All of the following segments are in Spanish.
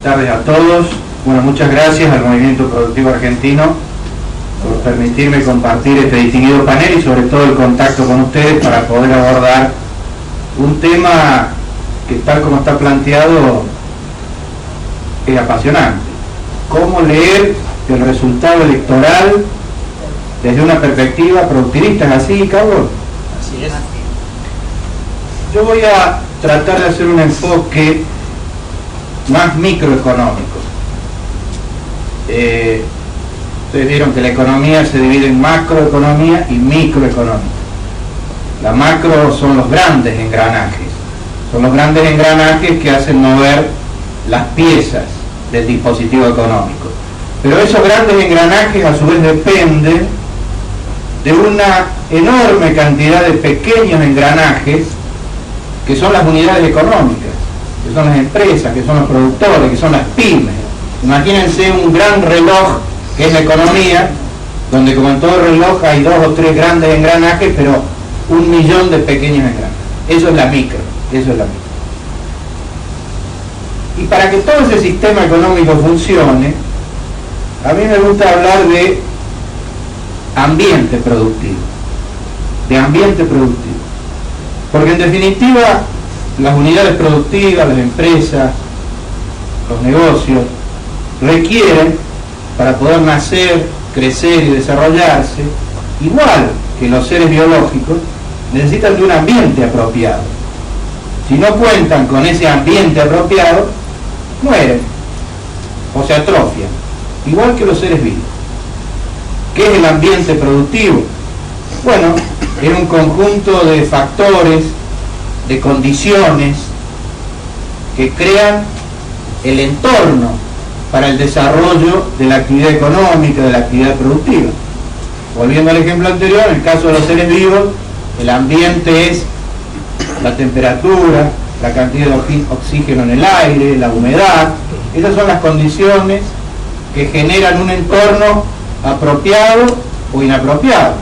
tardes a todos. Bueno, muchas gracias al Movimiento Productivo Argentino por permitirme compartir este distinguido panel y sobre todo el contacto con ustedes para poder abordar un tema que, tal como está planteado, es apasionante. ¿Cómo leer el resultado electoral desde una perspectiva productivista? ¿Es así, Carlos? Así es. Yo voy a tratar de hacer un enfoque más microeconómico. Ustedes vieron que la economía se divide en macroeconomía y microeconomía. La macro son los grandes engranajes. Son los grandes engranajes que hacen mover las piezas del dispositivo económico. Pero esos grandes engranajes a su vez dependen de una enorme cantidad de pequeños engranajes que son las unidades económicas, que son las empresas, que son los productores, que son las pymes. Imagínense un gran reloj que es la economía, donde como en todo reloj hay 2 o 3 grandes engranajes, pero 1.000.000 de pequeños engranajes. Eso es la micro, eso es la micro. Y para que todo ese sistema económico funcione, a mí me gusta hablar de ambiente productivo, porque en definitiva las unidades productivas, las empresas, los negocios requieren, para poder nacer, crecer y desarrollarse, igual que los seres biológicos, necesitan de un ambiente apropiado. Si no cuentan con ese ambiente apropiado, mueren o se atrofian, igual que los seres vivos. ¿Qué es el ambiente productivo? Bueno, es un conjunto de factores, de condiciones que crean el entorno para el desarrollo de la actividad económica, de la actividad productiva. Volviendo al ejemplo anterior, en el caso de los seres vivos, el ambiente es la temperatura, la cantidad de oxígeno en el aire, la humedad. Esas son las condiciones que generan un entorno apropiado o inapropiado,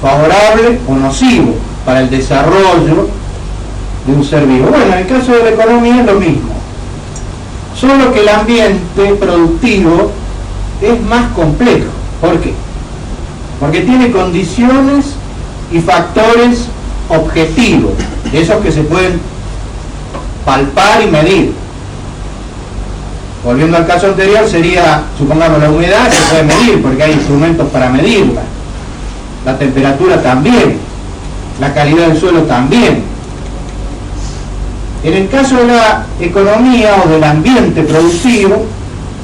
favorable o nocivo para el desarrollo de un ser vivo. Bueno, en el caso de la economía es lo mismo, solo que el ambiente productivo es más complejo. ¿Por qué? Porque tiene condiciones y factores objetivos, esos que se pueden palpar y medir. Volviendo al caso anterior, sería, supongamos, la humedad se puede medir porque hay instrumentos para medirla, la temperatura también, la calidad del suelo también. En el caso de la economía o del ambiente productivo,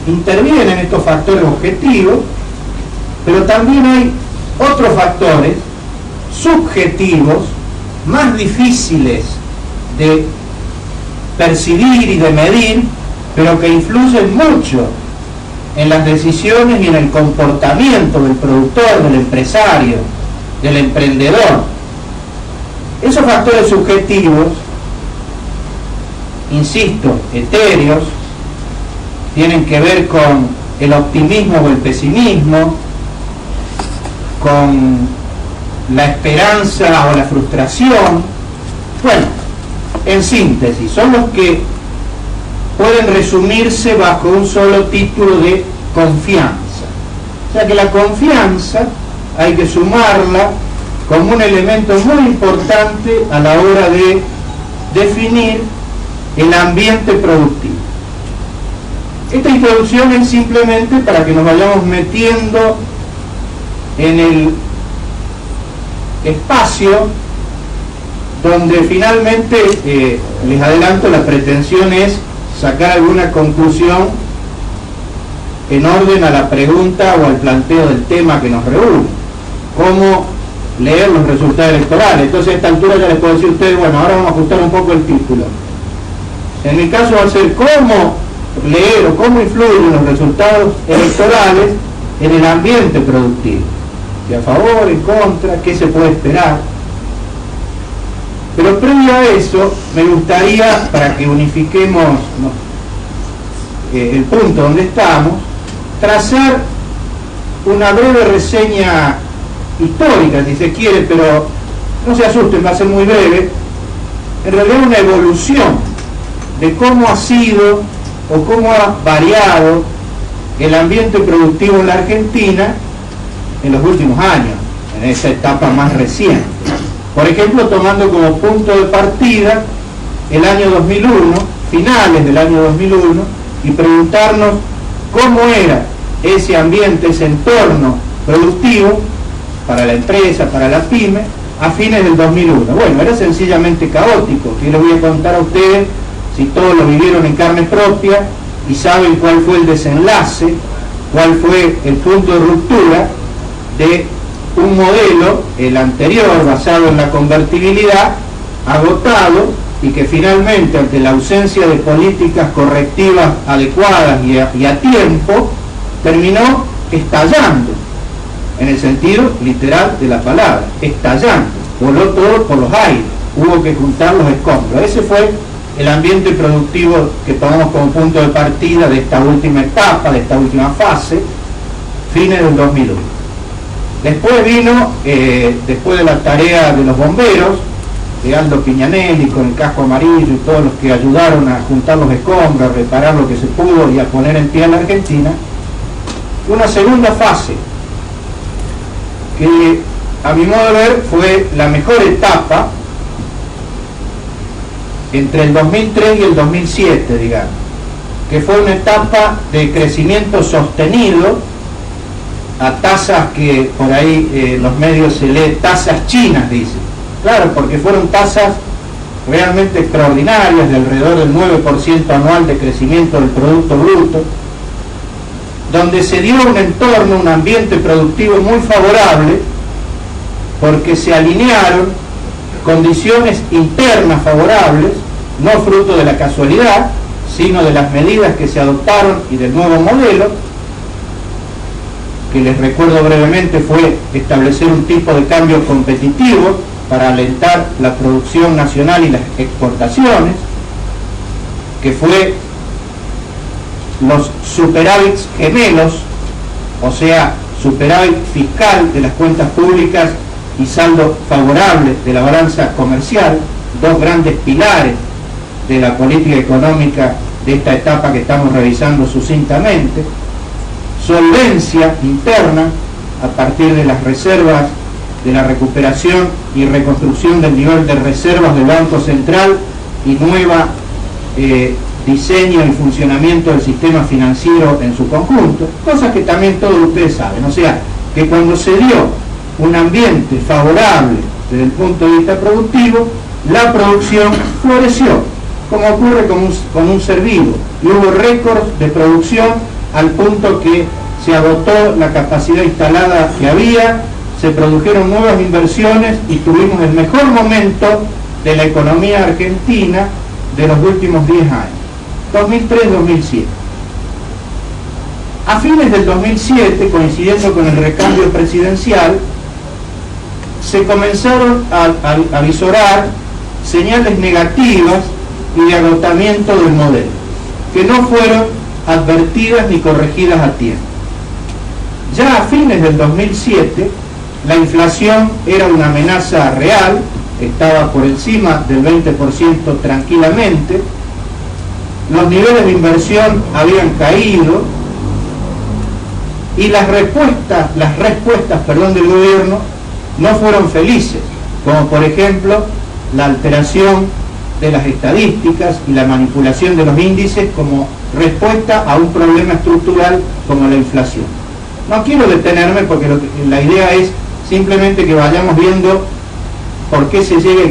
intervienen estos factores objetivos, pero también hay otros factores subjetivos más difíciles de percibir y de medir, pero que influyen mucho en las decisiones y en el comportamiento del productor, del empresario, del emprendedor. Esos factores subjetivos, insisto, etéreos, tienen que ver con el optimismo o el pesimismo, con la esperanza o la frustración. Bueno, en síntesis, son los que pueden resumirse bajo un solo título de confianza. O sea que la confianza hay que sumarla como un elemento muy importante a la hora de definir el ambiente productivo. Esta introducción es simplemente para que nos vayamos metiendo en el espacio donde finalmente, les adelanto, la pretensión es sacar alguna conclusión en orden a la pregunta o al planteo del tema que nos reúne. ¿Cómo leer los resultados electorales? Entonces a esta altura ya les puedo decir a ustedes, bueno, ahora vamos a ajustar un poco el título. En mi caso va a ser cómo leer o cómo influyen los resultados electorales en el ambiente productivo. Si a favor, en contra, qué se puede esperar. Pero previo a eso, me gustaría, para que unifiquemos el punto donde estamos, trazar una breve reseña histórica, si se quiere, pero no se asusten, va a ser muy breve. En realidad una evolución de cómo ha sido o cómo ha variado el ambiente productivo en la Argentina en los últimos años, en esa etapa más reciente. Por ejemplo, tomando como punto de partida el año 2001, finales del año 2001, y preguntarnos cómo era ese ambiente, ese entorno productivo para la empresa, para la pyme, a fines del 2001. Bueno, era sencillamente caótico, que les voy a contar a ustedes si todos lo vivieron en carne propia y saben cuál fue el desenlace, cuál fue el punto de ruptura de un modelo, el anterior, basado en la convertibilidad, agotado, y que finalmente, ante la ausencia de políticas correctivas adecuadas y a tiempo, terminó estallando, en el sentido literal de la palabra, estallando, voló todo por los aires, hubo que juntar los escombros. Ese fue el ambiente productivo que tomamos como punto de partida de esta última etapa, de esta última fase, fines del 2001. Después vino, después de la tarea de los bomberos, de Aldo Piñanelli con el casco amarillo y todos los que ayudaron a juntar los escombros, a reparar lo que se pudo y a poner en pie a la Argentina, una segunda fase que a mi modo de ver fue la mejor etapa entre el 2003 y el 2007, digamos, que fue una etapa de crecimiento sostenido a tasas que por ahí los medios se lee tasas chinas, dicen. Claro, porque fueron tasas realmente extraordinarias, de alrededor del 9% anual de crecimiento del Producto Bruto, donde se dio un entorno, un ambiente productivo muy favorable, porque se alinearon condiciones internas favorables, no fruto de la casualidad, sino de las medidas que se adoptaron y del nuevo modelo, que les recuerdo brevemente fue establecer un tipo de cambio competitivo para alentar la producción nacional y las exportaciones, que fue los superávits gemelos, o sea, superávit fiscal de las cuentas públicas y saldo favorable de la balanza comercial, dos grandes pilares de la política económica de esta etapa que estamos revisando sucintamente, solvencia interna a partir de las reservas, de la recuperación y reconstrucción del nivel de reservas del Banco Central y nueva diseño y funcionamiento del sistema financiero en su conjunto, cosas que también todos ustedes saben. O sea, que cuando se dio un ambiente favorable desde el punto de vista productivo, la producción floreció, como ocurre con un ser vivo, y hubo récords de producción al punto que se agotó la capacidad instalada que había, se produjeron nuevas inversiones y tuvimos el mejor momento de la economía argentina de los últimos 10 años, 2003-2007. A fines del 2007, coincidiendo con el recambio presidencial, se comenzaron a visorar señales negativas y de agotamiento del modelo, que no fueron advertidas ni corregidas a tiempo. Ya a fines del 2007, la inflación era una amenaza real, estaba por encima del 20% tranquilamente, los niveles de inversión habían caído y las respuestas del gobierno no fueron felices, como por ejemplo la alteración de las estadísticas y la manipulación de los índices como respuesta a un problema estructural como la inflación. No quiero detenerme porque la idea es simplemente que vayamos viendo por qué se llega